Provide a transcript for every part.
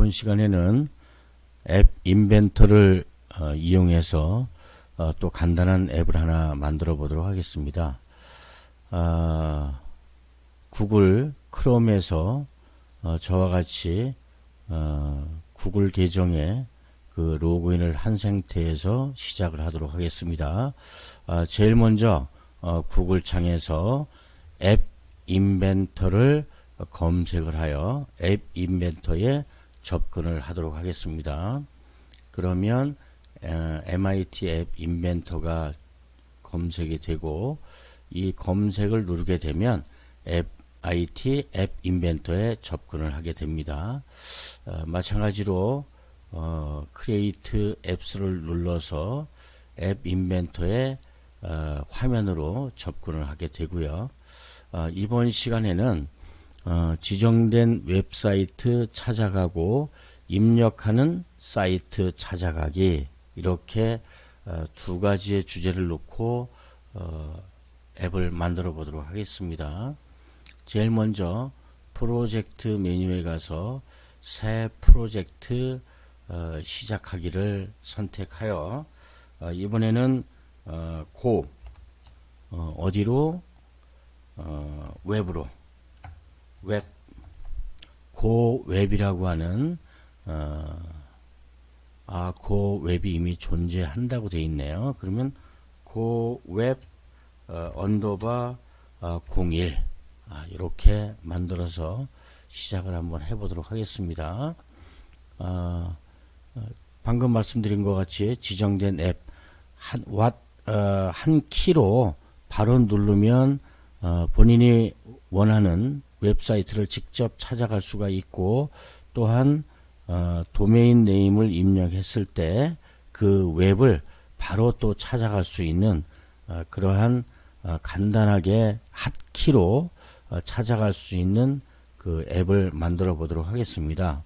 이번 시간에는 앱 인벤터를 이용해서 또 간단한 앱을 하나 만들어 보도록 하겠습니다. 구글 크롬에서 저와 같이 구글 계정에 그 로그인을 한 상태에서 시작을 하도록 하겠습니다. 제일 먼저 구글 창에서 앱 인벤터를 검색을 하여 앱 인벤터에 접근을 하도록 하겠습니다. 그러면 MIT 앱 인벤터가 검색이 되고 이 검색을 누르게 되면 MIT 앱 인벤터에 접근을 하게 됩니다. 마찬가지로 크리에이트 앱스를 눌러서 앱 인벤터의 화면으로 접근을 하게 되고요. 이번 시간에는 지정된 웹사이트 찾아가고 입력하는 사이트 찾아가기 이렇게 두 가지의 주제를 놓고 앱을 만들어 보도록 하겠습니다. 제일 먼저 프로젝트 메뉴에 가서 새 프로젝트 시작하기를 선택하여 이번에는 어디로 웹으로 고 웹이라고 하는 고 웹이 이미 존재한다고 되어 있네요. 그러면 고 웹 언더바 01 이렇게 만들어서 시작을 한번 해보도록 하겠습니다. 방금 말씀드린 것 같이 지정된 앱 한 키로 바로 누르면 본인이 원하는 웹사이트를 직접 찾아갈 수가 있고 또한 도메인 네임을 입력했을 때 그 웹을 바로 또 찾아갈 수 있는 그러한 간단하게 핫키로 찾아갈 수 있는 그 앱을 만들어 보도록 하겠습니다.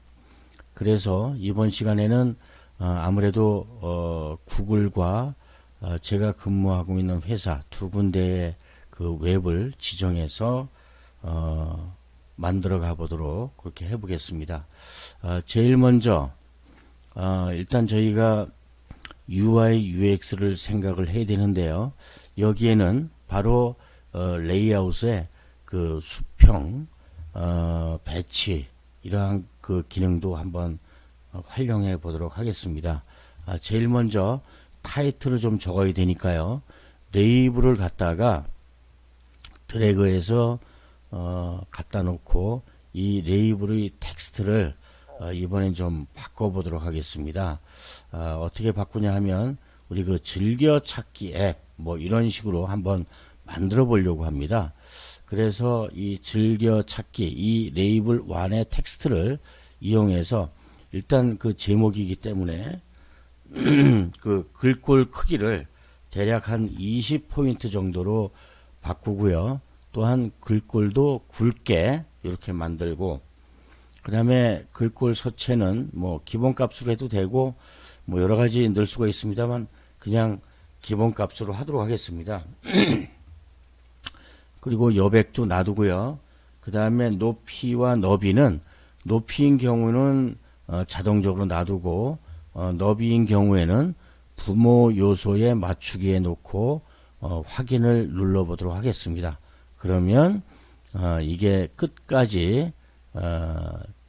그래서 이번 시간에는 아무래도 구글과 제가 근무하고 있는 회사 두 군데의 그 웹을 지정해서 만들어 가보도록 그렇게 해보겠습니다. 제일 먼저 일단 저희가 UI, UX를 생각을 해야 되는데요. 여기에는 바로 레이아웃의 그 수평, 배치 이러한 그 기능도 한번 활용해 보도록 하겠습니다. 제일 먼저 타이틀을 좀 적어야 되니까요. 레이블을 갖다가 드래그해서 갖다 놓고 이 레이블의 텍스트를 이번엔 좀 바꿔보도록 하겠습니다. 어떻게 바꾸냐 하면 우리 그 즐겨찾기 앱 뭐 이런 식으로 한번 만들어 보려고 합니다. 그래서 이 즐겨찾기 이 레이블 1의 텍스트를 이용해서 일단 그 제목이기 때문에 그 글꼴 크기를 대략 한 20포인트 정도로 바꾸고요. 또한 글꼴도 굵게 이렇게 만들고 그 다음에 글꼴 서체는 뭐 기본값으로 해도 되고 뭐 여러가지 넣을 수가 있습니다만 그냥 기본값으로 하도록 하겠습니다. 그리고 여백도 놔두고요. 그 다음에 높이와 너비는 높이인 경우는 자동적으로 놔두고 너비인 경우에는 부모 요소에 맞추기에 놓고 확인을 눌러 보도록 하겠습니다. 그러면 이게 끝까지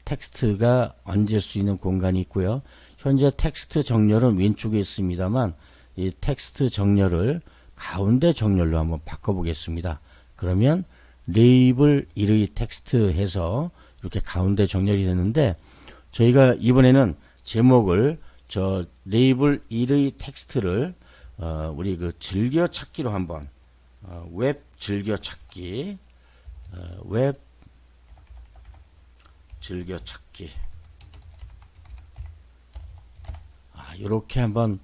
텍스트가 얹을 수 있는 공간이 있고요. 현재 텍스트 정렬은 왼쪽에 있습니다만 이 텍스트 정렬을 가운데 정렬로 한번 바꿔보겠습니다. 그러면 레이블 1의 텍스트 해서 이렇게 가운데 정렬이 됐는데 저희가 이번에는 제목을 저 레이블 1의 텍스트를 우리 그 즐겨찾기로 한번 웹 즐겨찾기 웹 즐겨찾기 이렇게 한번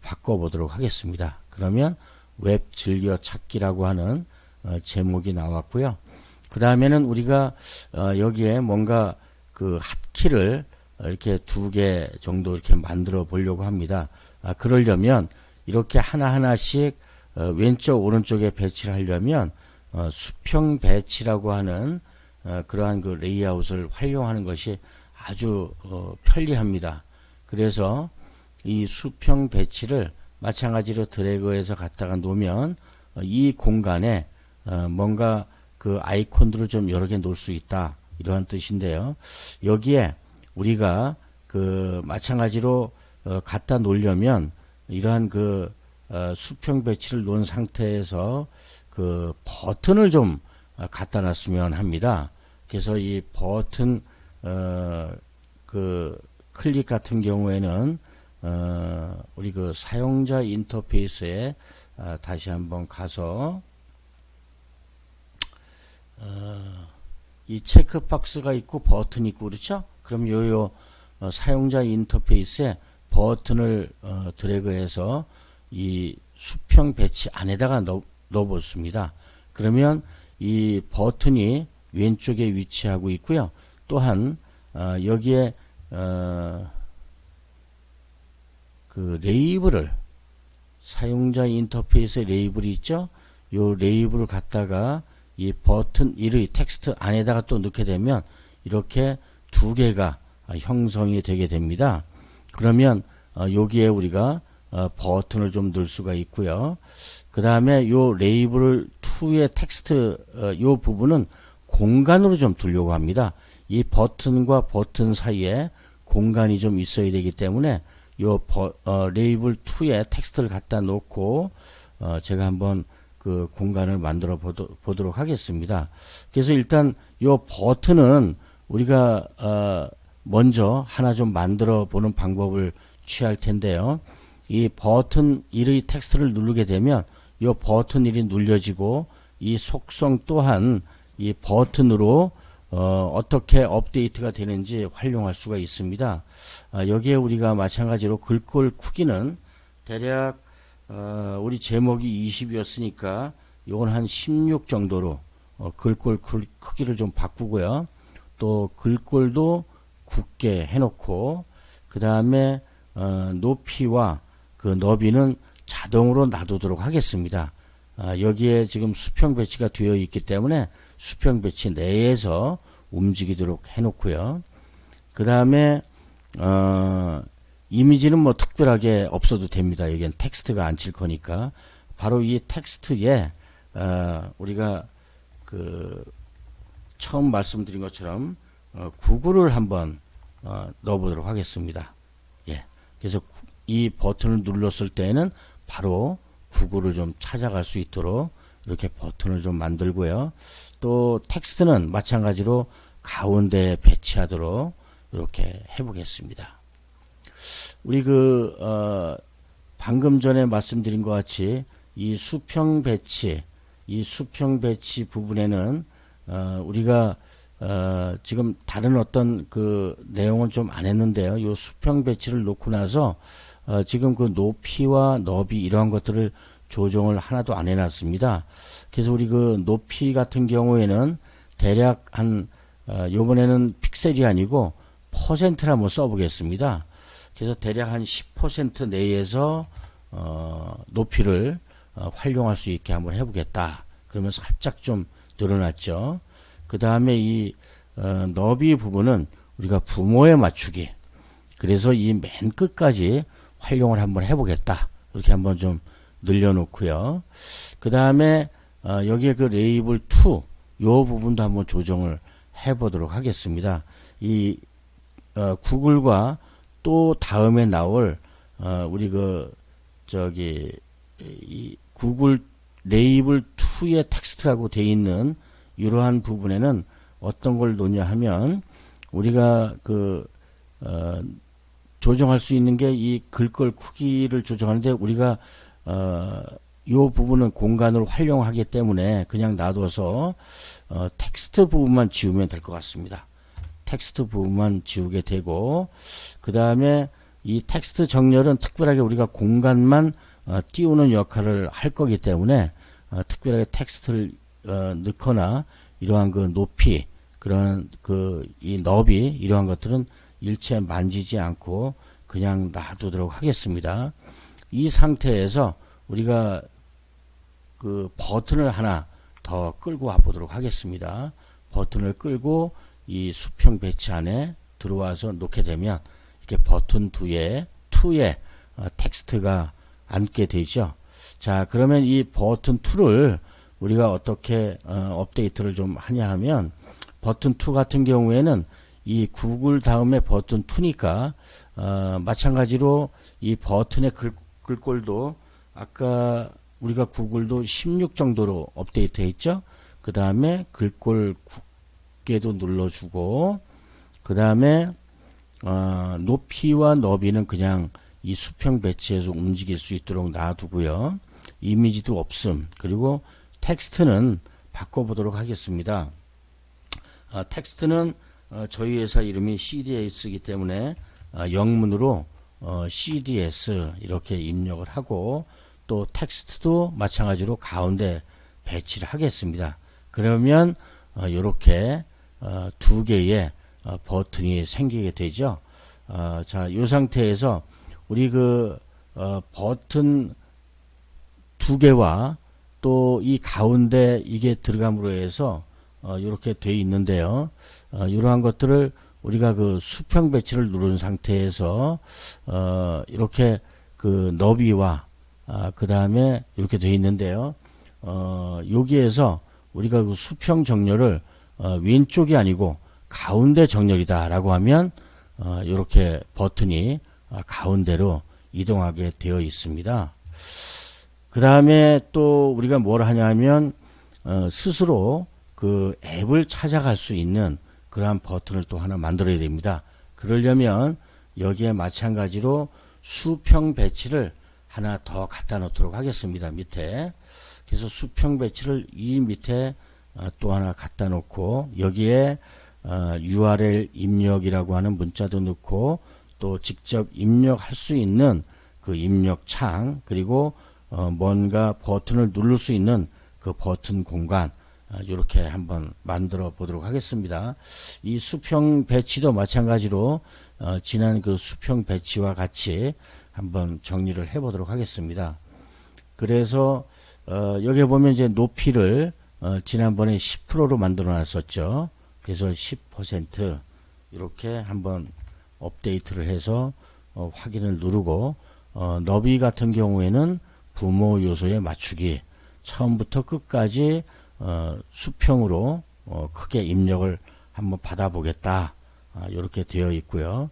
바꿔보도록 하겠습니다. 그러면 웹 즐겨찾기라고 하는 제목이 나왔고요. 그 다음에는 우리가 여기에 뭔가 그 핫키를 이렇게 두 개 정도 이렇게 만들어 보려고 합니다. 그러려면 이렇게 하나하나씩 왼쪽 오른쪽에 배치를 하려면 수평 배치라고 하는 그러한 그 레이아웃을 활용하는 것이 아주 편리합니다. 그래서 이 수평 배치를 마찬가지로 드래그해서 갖다가 놓으면 이 공간에 뭔가 그 아이콘들을 좀 여러 개 놓을 수 있다, 이러한 뜻인데요. 여기에 우리가 그 마찬가지로 갖다 놓으려면 이러한 그 수평 배치를 놓은 상태에서 그 버튼을 좀 갖다 놨으면 합니다. 그래서 이 버튼 그 클릭 같은 경우에는 우리 그 사용자 인터페이스에 다시 한번 가서 이 체크박스가 있고 버튼이 있고 그렇죠? 그럼 요 사용자 인터페이스에 버튼을 드래그해서 이 수평 배치 안에다가 넣어봤습니다. 그러면 이 버튼이 왼쪽에 위치하고 있고요. 또한 여기에 그 레이블을, 사용자 인터페이스에 레이블이 있죠. 요 레이블을 갖다가 이 버튼 1의 텍스트 안에다가 또 넣게 되면 이렇게 두 개가 형성이 되게 됩니다. 그러면 여기에 우리가 버튼을 좀 넣을 수가 있고요. 그 다음에 요 레이블 2의 텍스트 요 부분은 공간으로 좀 두려고 합니다. 이 버튼과 버튼 사이에 공간이 좀 있어야 되기 때문에 요 레이블 2의 텍스트를 갖다 놓고 제가 한번 그 공간을 만들어 보도록 하겠습니다. 그래서 일단 요 버튼은 우리가 먼저 하나 좀 만들어 보는 방법을 취할 텐데요. 이 버튼 1의 텍스트를 누르게 되면 요 버튼 1이 눌려지고 이 속성 또한 이 버튼으로 어떻게 업데이트가 되는지 활용할 수가 있습니다. 여기에 우리가 마찬가지로 글꼴 크기는 대략 우리 제목이 20이었으니까 요건 한 16 정도로 글꼴 크기를 좀 바꾸고요. 또 글꼴도 굵게 해놓고 그 다음에 높이와 그 너비는 자동으로 놔두도록 하겠습니다. 여기에 지금 수평 배치가 되어 있기 때문에 수평 배치 내에서 움직이도록 해놓고요. 그 다음에 이미지는 뭐 특별하게 없어도 됩니다. 여기엔 텍스트가 안 칠 거니까 바로 이 텍스트에 우리가 그 처음 말씀드린 것처럼 구글을 한번 넣어보도록 하겠습니다. 예, 그래서 이 버튼을 눌렀을 때에는 바로 구글을 좀 찾아갈 수 있도록 이렇게 버튼을 좀 만들고요. 또 텍스트는 마찬가지로 가운데에 배치하도록 이렇게 해보겠습니다. 우리 방금 전에 말씀드린 것 같이 이 수평 배치 부분에는 우리가 지금 다른 어떤 그 내용은 좀 안 했는데요. 이 수평 배치를 놓고 나서 지금 그 높이와 너비 이러한 것들을 조정을 하나도 안 해놨습니다. 그래서 우리 그 높이 같은 경우에는 대략 한 요번에는 픽셀이 아니고 퍼센트를 한번 써보겠습니다. 그래서 대략 한 10% 내에서 높이를 활용할 수 있게 한번 해보겠다. 그러면 살짝 좀 늘어났죠. 그 다음에 이 너비 부분은 우리가 부모에 맞추기, 그래서 이 맨 끝까지 활용을 한번 해보겠다. 이렇게 한번 좀 늘려놓고요. 그 다음에 여기에 그 레이블 2 요 부분도 한번 조정을 해보도록 하겠습니다. 이 구글과 또 다음에 나올 우리 이 구글 레이블 2의 텍스트라고 되어 있는 이러한 부분에는 어떤 걸 놓냐 하면 우리가 조정할 수 있는 게 이 글꼴 크기를 조정하는데 우리가 요 부분은 공간을 활용하기 때문에 그냥 놔둬서 텍스트 부분만 지우면 될 것 같습니다. 텍스트 부분만 지우게 되고 그 다음에 이 텍스트 정렬은 특별하게 우리가 공간만 띄우는 역할을 할 거기 때문에 특별하게 텍스트를 넣거나 이러한 그 높이 그런 이 너비 이러한 것들은 일체 만지지 않고 그냥 놔두도록 하겠습니다. 이 상태에서 우리가 그 버튼을 하나 더 끌고 와 보도록 하겠습니다. 버튼을 끌고 이 수평 배치 안에 들어와서 놓게 되면 이렇게 버튼 2에 텍스트가 앉게 되죠. 자, 그러면 이 버튼 2를 우리가 어떻게 업데이트를 좀 하냐 하면, 버튼 2 같은 경우에는 이 구글 다음에 버튼 2니까 마찬가지로 이 버튼의 글꼴도 아까 우리가 구글도 16 정도로 업데이트 했죠. 그 다음에 글꼴 굵게도 눌러주고, 그 다음에 높이와 너비는 그냥 이 수평 배치해서 움직일 수 있도록 놔두고요. 이미지도 없음. 그리고 텍스트는 바꿔보도록 하겠습니다. 텍스트는 저희 회사 이름이 CDS이기 때문에 영문으로 CDS 이렇게 입력을 하고, 또 텍스트도 마찬가지로 가운데 배치를 하겠습니다. 그러면 이렇게 두 개의 버튼이 생기게 되죠. 자, 이 상태에서 우리 버튼 두 개와 또 이 가운데 이게 들어감으로 해서 이렇게 돼 있는데요. 이러한 것들을 우리가 수평 배치를 누른 상태에서 이렇게 너비와 그 다음에 이렇게 돼 있는데요. 여기에서 우리가 수평 정렬을 왼쪽이 아니고 가운데 정렬이다 라고 하면 이렇게 버튼이 가운데로 이동하게 되어 있습니다. 그 다음에 또 우리가 뭘 하냐면 스스로 앱을 찾아갈 수 있는 그러한 버튼을 또 하나 만들어야 됩니다. 그러려면 여기에 마찬가지로 수평 배치를 하나 더 갖다 놓도록 하겠습니다. 밑에. 그래서 수평 배치를 이 밑에 또 하나 갖다 놓고, 여기에 URL 입력이라고 하는 문자도 넣고, 또 직접 입력할 수 있는 그 입력창, 그리고 뭔가 버튼을 누를 수 있는 그 버튼 공간, 이렇게 한번 만들어 보도록 하겠습니다. 이 수평 배치도 마찬가지로 지난 수평 배치와 같이 한번 정리를 해 보도록 하겠습니다. 그래서 여기 보면 이제 높이를 지난번에 10%로 만들어 놨었죠. 그래서 10% 이렇게 한번 업데이트를 해서 확인을 누르고, 너비 같은 경우에는 부모 요소에 맞추기, 처음부터 끝까지 수평으로 크게 입력을 한번 받아보겠다, 이렇게 되어 있고요.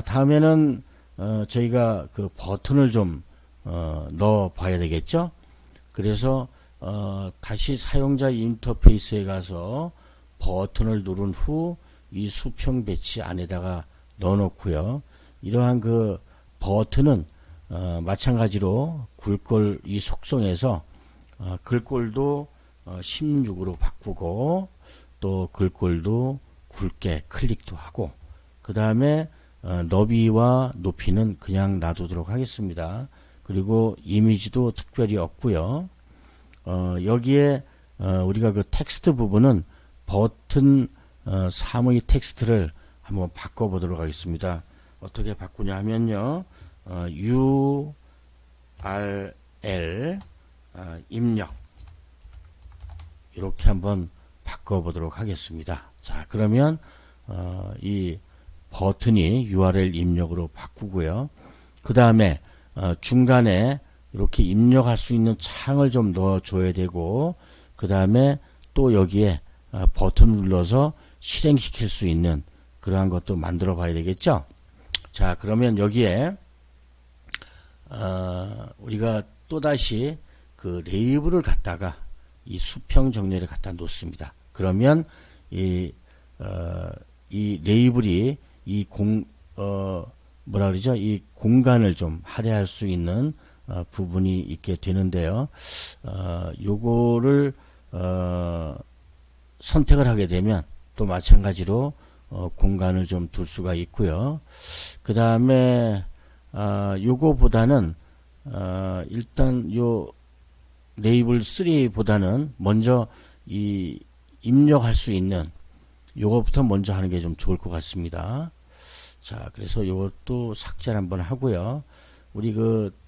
다음에는 저희가 버튼을 좀 넣어 봐야 되겠죠. 그래서 다시 사용자 인터페이스에 가서 버튼을 누른 후 이 수평 배치 안에다가 넣어 놓고요. 이러한 버튼은 마찬가지로 글꼴 이 속성에서 글꼴도 16으로 바꾸고, 또 글꼴도 굵게 클릭도 하고, 그 다음에 너비와 높이는 그냥 놔두도록 하겠습니다. 그리고 이미지도 특별히 없고요. 여기에 우리가 텍스트 부분은 버튼 3의 텍스트를 한번 바꿔보도록 하겠습니다. 어떻게 바꾸냐 하면요. URL 입력 이렇게 한번 바꿔보도록 하겠습니다. 자, 그러면 이 버튼이 URL 입력으로 바꾸고요. 그 다음에 중간에 이렇게 입력할 수 있는 창을 좀 넣어줘야 되고, 그 다음에 또 여기에 버튼 눌러서 실행시킬 수 있는 그러한 것도 만들어 봐야 되겠죠. 자, 그러면 여기에 우리가 또다시 레이블을 갖다가 이 수평 정렬에 갖다 놓습니다. 그러면 이 레이블이 뭐라 그러죠? 이 공간을 좀 할애할 수 있는 부분이 있게 되는데요. 요거를 선택을 하게 되면 또 마찬가지로 공간을 좀 둘 수가 있고요. 그 다음에 요거보다는 일단 요 레이블 3보다는 먼저 이 입력할 수 있는 요거부터 먼저 하는 게 좀 좋을 것 같습니다. 자, 그래서 요것도 삭제를 한번 하고요. 우리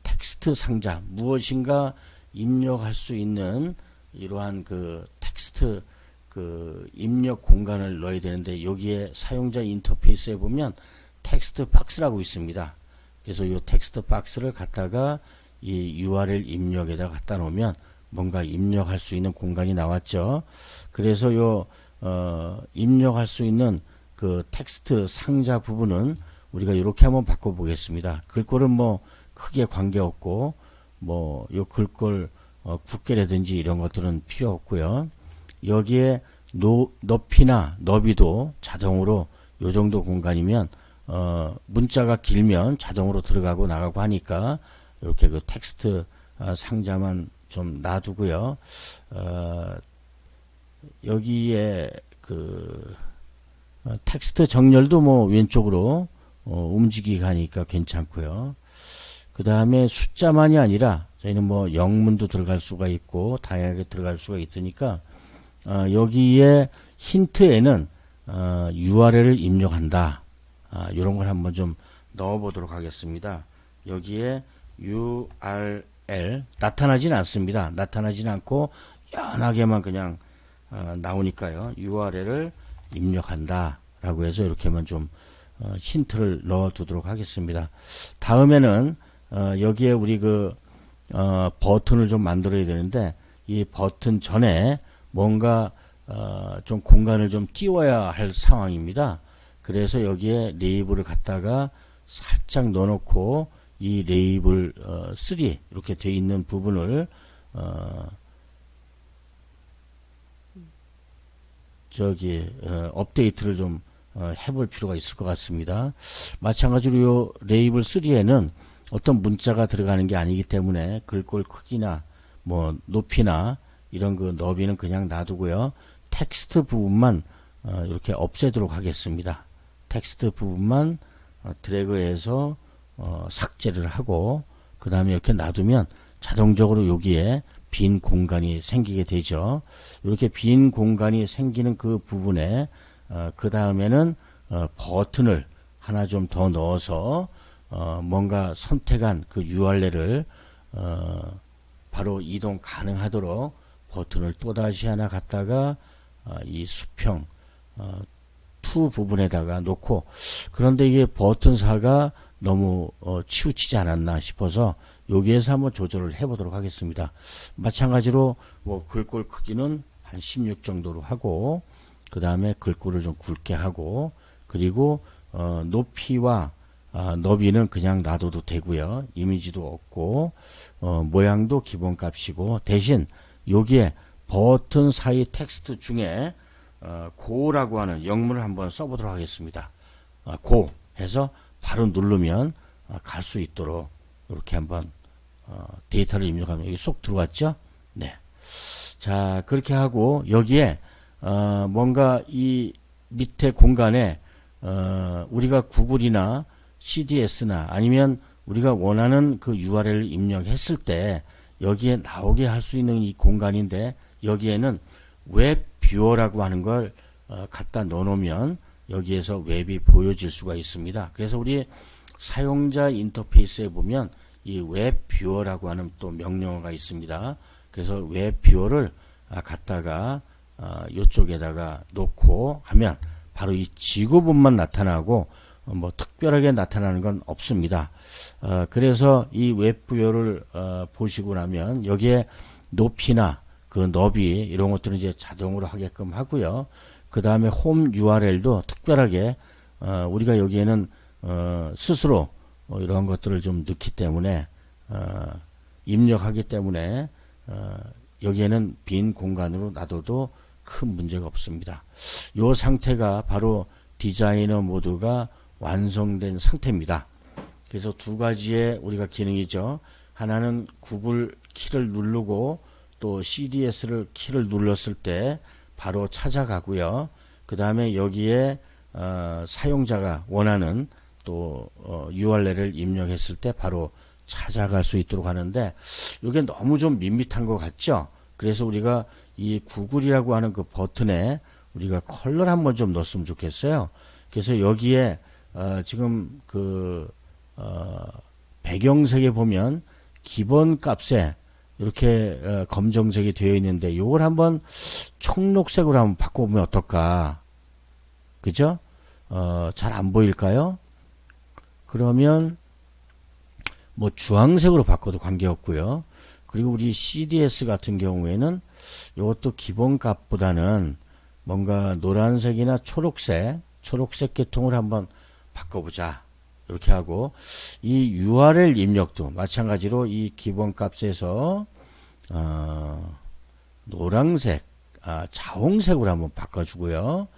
텍스트 상자, 무엇인가 입력할 수 있는 이러한 텍스트 그 입력 공간을 넣어야 되는데 여기에 사용자 인터페이스에 보면 텍스트 박스라고 있습니다. 그래서 이 텍스트 박스를 갖다가 이 URL 입력에다 갖다 놓으면 뭔가 입력할 수 있는 공간이 나왔죠. 그래서 요 입력할 수 있는 그 텍스트 상자 부분은 우리가 이렇게 한번 바꿔 보겠습니다. 글꼴은 뭐 크게 관계없고 뭐 요 글꼴 굵게라든지 이런 것들은 필요 없고요. 여기에 높이나 너비도 자동으로 요 정도 공간이면 문자가 길면 자동으로 들어가고 나가고 하니까 이렇게 그 텍스트 상자만 좀 놔두고요. 여기에 그 텍스트 정렬도 뭐 왼쪽으로 움직이게 하니까 괜찮고요. 그 다음에 숫자만이 아니라 저희는 뭐 영문도 들어갈 수가 있고 다양하게 들어갈 수가 있으니까 여기에 힌트에는 URL을 입력한다. 이런 걸 한번 좀 넣어 보도록 하겠습니다. 여기에 URL 나타나진 않습니다. 나타나진 않고 연하게만 그냥 나오니까요. URL을 입력한다 라고 해서 이렇게만 좀 힌트를 넣어 두도록 하겠습니다. 다음에는 여기에 우리 그 버튼을 좀 만들어야 되는데 이 버튼 전에 뭔가 좀 공간을 좀 띄워야 할 상황입니다. 그래서 여기에 레이블을 갖다가 살짝 넣어놓고 이 레이블 3 이렇게 되어 있는 부분을 업데이트를 좀 해볼 필요가 있을 것 같습니다. 마찬가지로 요 레이블 3에는 어떤 문자가 들어가는 게 아니기 때문에 글꼴 크기나 뭐 높이나 이런 그 너비는 그냥 놔두고요. 텍스트 부분만 이렇게 없애도록 하겠습니다. 텍스트 부분만 드래그해서 삭제를 하고 그 다음에 이렇게 놔두면 자동적으로 여기에 빈 공간이 생기게 되죠. 이렇게 빈 공간이 생기는 그 부분에 그 다음에는 버튼을 하나 좀 더 넣어서 뭔가 선택한 그 URL을 바로 이동 가능하도록 버튼을 또다시 하나 갖다가 이 수평 2 부분에다가 놓고, 그런데 이게 버튼사가 너무 치우치지 않았나 싶어서 여기에서 한번 조절을 해 보도록 하겠습니다. 마찬가지로 뭐 글꼴 크기는 한 16 정도로 하고 그 다음에 글꼴을 좀 굵게 하고 그리고 높이와 너비는 그냥 놔둬도 되고요. 이미지도 없고 모양도 기본값이고, 대신 여기에 버튼 사이 텍스트 중에 고라고 하는 영문을 한번 써보도록 하겠습니다. 고 해서 바로 누르면 갈 수 있도록 이렇게 한번 데이터를 입력하면 여기 쏙 들어왔죠. 네. 자, 그렇게 하고 여기에 뭔가 이 밑에 공간에 우리가 구글이나 CDS나 아니면 우리가 원하는 그 URL을 입력했을 때 여기에 나오게 할 수 있는 이 공간인데, 여기에는 웹 뷰어라고 하는 걸 갖다 넣어 놓으면 여기에서 웹이 보여질 수가 있습니다. 그래서 우리 사용자 인터페이스에 보면 이 웹 뷰어라고 하는 또 명령어가 있습니다. 그래서 웹 뷰어를 갖다가 이쪽에다가 놓고 하면 바로 이 지구본만 나타나고 뭐 특별하게 나타나는 건 없습니다. 그래서 이 웹 뷰어를 보시고 나면 여기에 높이나 그 너비 이런 것들은 이제 자동으로 하게끔 하고요. 그 다음에 홈 URL도 특별하게 우리가 여기에는 스스로 이런 것들을 좀 넣기 때문에 입력하기 때문에 여기에는 빈 공간으로 놔둬도 큰 문제가 없습니다. 이 상태가 바로 디자이너 모드가 완성된 상태입니다. 그래서 두 가지의 우리가 기능이죠. 하나는 구글 키를 누르고 또 CDS를 키를 눌렀을 때 바로 찾아가고요. 그 다음에 여기에 사용자가 원하는 또 URL을 입력했을 때 바로 찾아갈 수 있도록 하는데, 이게 너무 좀 밋밋한 것 같죠. 그래서 우리가 이 구글이라고 하는 그 버튼에 우리가 컬러를 한번 좀 넣었으면 좋겠어요. 그래서 여기에 지금 그 배경색에 보면 기본 값에 이렇게 검정색이 되어 있는데 요걸 한번 청록색으로 한번 바꿔보면 어떨까? 그죠? 잘 안 보일까요? 그러면 뭐 주황색으로 바꿔도 관계없고요. 그리고 우리 CDS 같은 경우에는 이것도 기본 값보다는 뭔가 노란색이나 초록색 계통을 한번 바꿔보자. 이렇게 하고 이 URL 입력도 마찬가지로 이 기본 값에서 노란색, 자홍색으로 한번 바꿔주고요.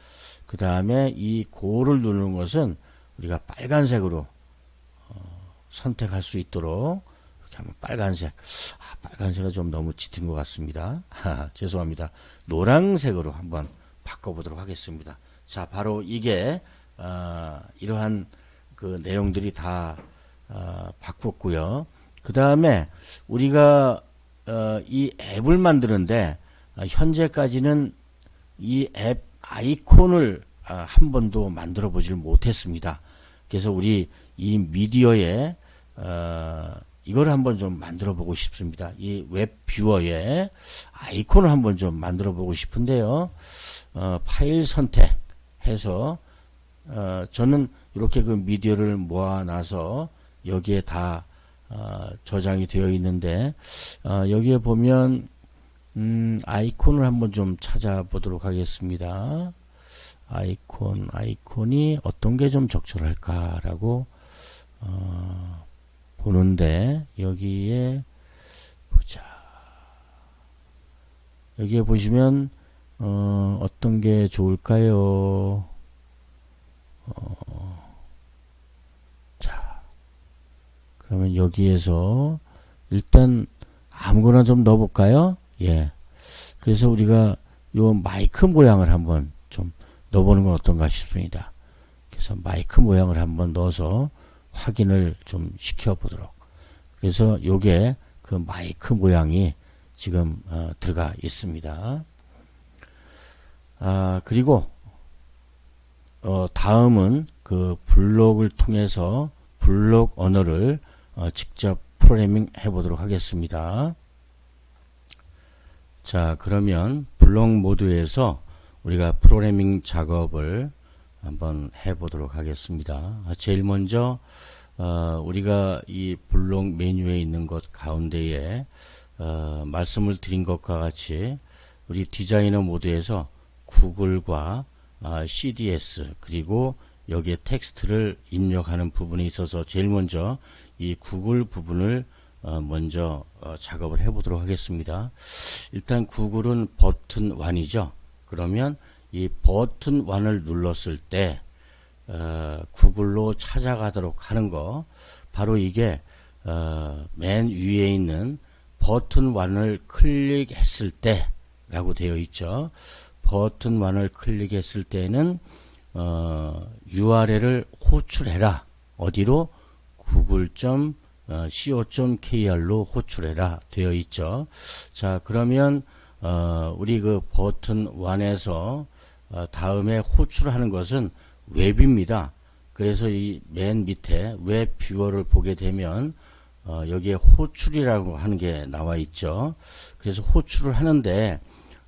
그 다음에 이 고를 누르는 것은 우리가 빨간색으로 선택할 수 있도록 이렇게 하면 빨간색. 빨간색은 좀 너무 짙은 것 같습니다. 죄송합니다. 노란색으로 한번 바꿔보도록 하겠습니다. 자, 바로 이게 이러한 그 내용들이 다 바꿨고요. 그 다음에 우리가 이 앱을 만드는데 현재까지는 이 앱 아이콘을 한 번도 만들어 보질 못했습니다. 그래서 우리 이 미디어에 이걸 한번 좀 만들어 보고 싶습니다. 이 웹 뷰어에 아이콘을 한번 좀 만들어 보고 싶은데요. 파일 선택해서 저는 이렇게 그 미디어를 모아놔서 여기에 다 저장이 되어 있는데 여기에 보면 아이콘을 한번 좀 찾아보도록 하겠습니다. 아이콘이 어떤 게 좀 적절할까라고 보는데 여기에 보자. 여기에 보시면 어떤 게 좋을까요? 자, 그러면 여기에서 일단 아무거나 좀 넣어볼까요? 예. 그래서 우리가 요 마이크 모양을 한번 좀 넣어보는 건 어떤가 싶습니다. 그래서 마이크 모양을 한번 넣어서 확인을 좀 시켜보도록. 그래서 요게 그 마이크 모양이 지금 들어가 있습니다. 그리고 다음은 그 블록을 통해서 블록 언어를 직접 프로그래밍 해보도록 하겠습니다. 자, 그러면 블록 모드에서 우리가 프로그래밍 작업을 한번 해보도록 하겠습니다. 제일 먼저 우리가 이 블록 메뉴에 있는 것 가운데에 말씀을 드린 것과 같이 우리 디자이너 모드에서 구글과 CDS 그리고 여기에 텍스트를 입력하는 부분에 있어서 제일 먼저 이 구글 부분을 먼저 작업을 해보도록 하겠습니다. 일단 구글은 버튼 1이죠. 그러면 이 버튼 1을 눌렀을 때 구글로 찾아가도록 하는 거 바로 이게 맨 위에 있는 버튼 1을 클릭했을 때 라고 되어 있죠. 버튼 1을 클릭했을 때는 URL을 호출해라. 어디로? google.co.kr로 호출해라 되어 있죠. 자, 그러면 우리 그 버튼 1에서 다음에 호출하는 것은 웹입니다. 그래서 이 맨 밑에 웹 뷰어를 보게 되면 여기에 호출이라고 하는 게 나와 있죠. 그래서 호출을 하는데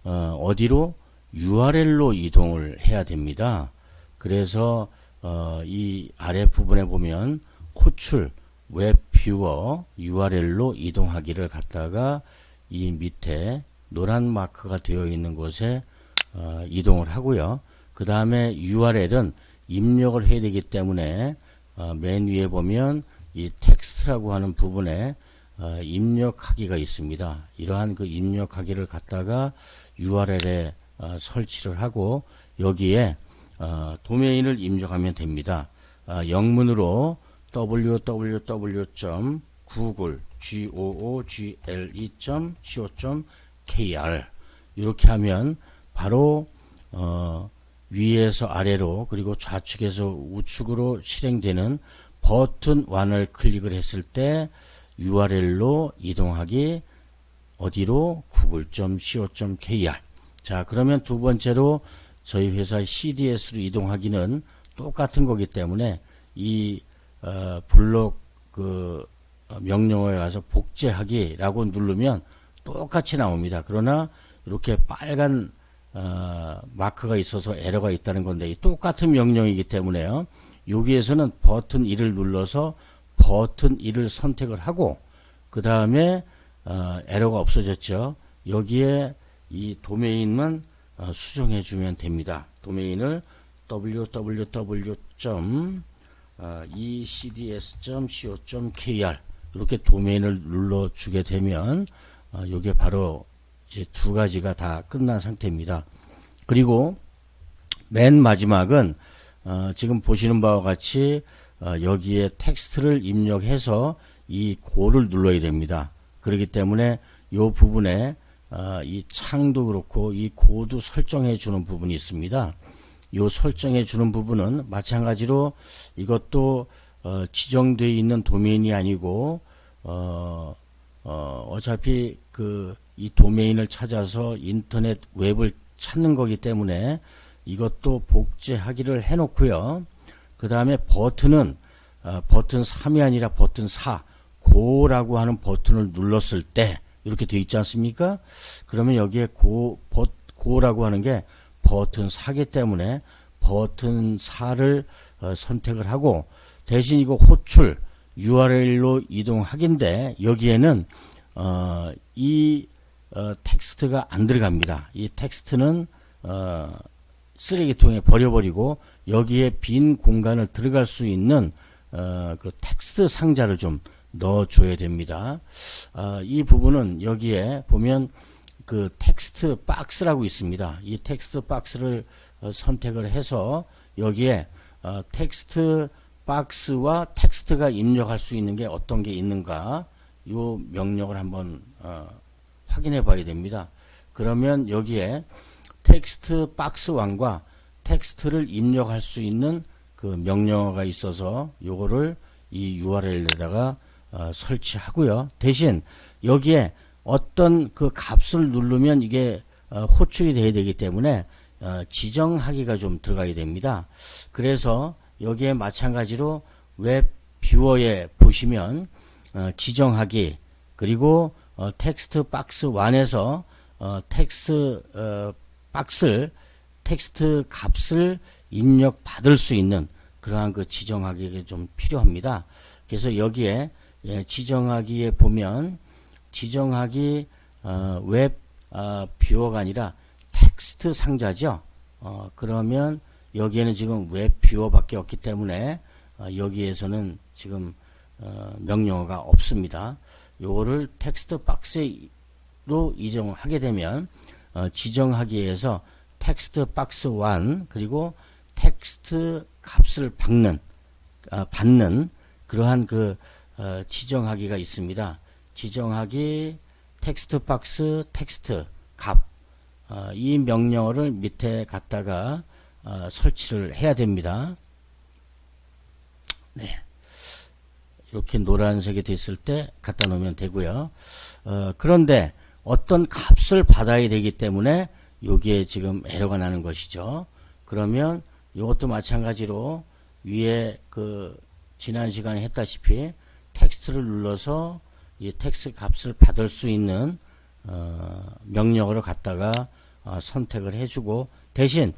어디로? URL로 이동을 해야 됩니다. 그래서 이 아래 부분에 보면 호출 웹 뷰어 URL로 이동하기를 갖다가 이 밑에 노란 마크가 되어 있는 곳에 이동을 하고요. 그 다음에 URL은 입력을 해야 되기 때문에 맨 위에 보면 이 텍스트라고 하는 부분에 입력하기가 있습니다. 이러한 그 입력하기를 갖다가 URL에 설치를 하고 여기에 도메인을 입력하면 됩니다. 영문으로 www.google.co.kr 이렇게 하면 바로 위에서 아래로 그리고 좌측에서 우측으로 실행되는 버튼 1을 클릭을 했을 때 URL로 이동하기 어디로? google.co.kr. 자, 그러면 두 번째로 저희 회사 CDS로 이동하기는 똑같은 거기 때문에 이 블록 그 명령어에 가서 복제하기라고 누르면 똑같이 나옵니다. 그러나 이렇게 빨간 마크가 있어서 에러가 있다는 건데, 똑같은 명령이기 때문에요. 여기에서는 버튼 2를 눌러서 버튼 2를 선택을 하고, 그 다음에 에러가 없어졌죠. 여기에 이 도메인만 수정해 주면 됩니다. 도메인을 www.ecds.co.kr 이렇게 도메인을 눌러 주게 되면 이게 바로 이제 두 가지가 다 끝난 상태입니다. 그리고 맨 마지막은 지금 보시는 바와 같이 여기에 텍스트를 입력해서 이 고를 눌러야 됩니다. 그렇기 때문에 이 부분에 이 창도 그렇고 이 고도 설정해 주는 부분이 있습니다. 이 설정해 주는 부분은 마찬가지로 이것도 지정되어 있는 도메인이 아니고 어차피 이 도메인을 찾아서 인터넷 웹을 찾는 거기 때문에 이것도 복제하기를 해 놓고요. 그 다음에 버튼은 버튼 3이 아니라 버튼 4 고라고 하는 버튼을 눌렀을 때 이렇게 되어 있지 않습니까? 그러면 여기에 고라고 하는 게 버튼 4기 때문에 버튼 4를 선택을 하고, 대신 이거 호출 URL로 이동하기인데 여기에는 이 텍스트가 안 들어갑니다. 이 텍스트는 쓰레기통에 버려버리고 여기에 빈 공간을 들어갈 수 있는 그 텍스트 상자를 좀 넣어줘야 됩니다. 이 부분은 여기에 보면 그 텍스트 박스라고 있습니다. 이 텍스트 박스를 선택을 해서 여기에 텍스트 박스와 텍스트가 입력할 수 있는 게 어떤 게 있는가, 이 명령을 한번 확인해 봐야 됩니다. 그러면 여기에 텍스트 박스 1과 텍스트를 입력할 수 있는 그 명령어가 있어서 요거를 이 URL에다가 설치하고요. 대신 여기에 어떤 그 값을 누르면 이게 호출이 돼야 되기 때문에 지정하기가 좀 들어가야 됩니다. 그래서 여기에 마찬가지로 웹 뷰어에 보시면 지정하기, 그리고 텍스트 박스 1에서 텍스트 값을 입력 받을 수 있는 그러한 그 지정하기가 좀 필요합니다. 그래서 여기에 지정하기에 보면 지정하기 웹 뷰어가 아니라 텍스트 상자죠. 그러면 여기에는 지금 웹 뷰어 밖에 없기 때문에 여기에서는 지금 명령어가 없습니다. 요거를 텍스트 박스로 이정하게 되면 지정하기에서 텍스트 박스 1 그리고 텍스트 값을 받는 그러한 그 지정하기가 있습니다. 지정하기 텍스트 박스 텍스트 값, 이 명령어를 밑에 갖다가 설치를 해야 됩니다. 네, 이렇게 노란색이 됐을 때 갖다 놓으면 되고요. 그런데 어떤 값을 받아야 되기 때문에 여기에 지금 에러가 나는 것이죠. 그러면 이것도 마찬가지로 위에 그 지난 시간에 했다시피 텍스트를 눌러서 이 텍스트 값을 받을 수 있는 명령어를 갖다가 선택을 해주고, 대신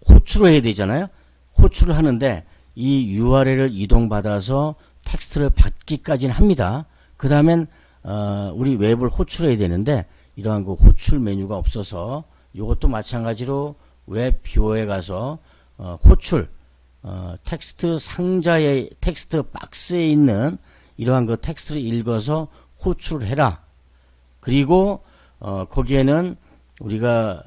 호출을 해야 되잖아요. 호출을 하는데 이 URL을 이동받아서 텍스트를 받기까지는 합니다. 그 다음엔 우리 웹을 호출해야 되는데 이러한 그 호출 메뉴가 없어서 이것도 마찬가지로 웹 뷰어에 가서 호출 텍스트 상자의 텍스트 박스에 있는 이러한 그 텍스트를 읽어서 호출을 해라. 그리고 거기에는 우리가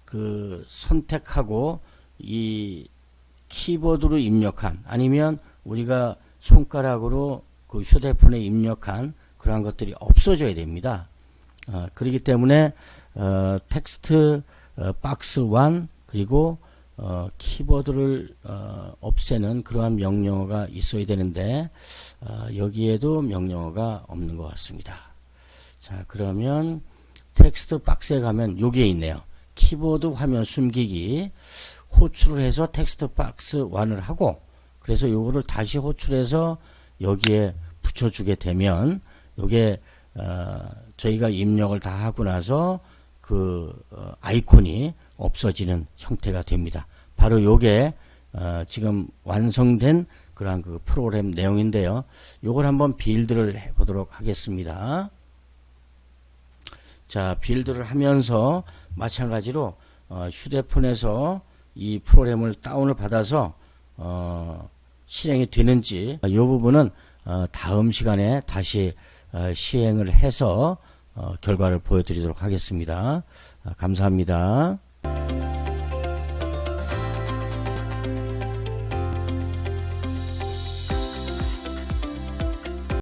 그 선택하고 이 키보드로 입력한, 아니면 우리가 손가락으로 그 휴대폰에 입력한 그러한 것들이 없어져야 됩니다. 그렇기 때문에 텍스트 박스 1 그리고 키보드를 없애는 그러한 명령어가 있어야 되는데 여기에도 명령어가 없는 것 같습니다. 자, 그러면 텍스트 박스에 가면 여기에 있네요. 키보드 화면 숨기기, 호출을 해서 텍스트 박스 1을 하고, 그래서 요거를 다시 호출해서 여기에 붙여주게 되면 요게 저희가 입력을 다 하고 나서 그 아이콘이 없어지는 형태가 됩니다. 바로 요게 지금 완성된 그러한 그 프로그램 내용인데요. 요걸 한번 빌드를 해 보도록 하겠습니다. 자, 빌드를 하면서 마찬가지로 휴대폰에서 이 프로그램을 다운을 받아서 실행이 되는지 이 부분은 다음 시간에 다시 시행을 해서 결과를 보여드리도록 하겠습니다. 감사합니다.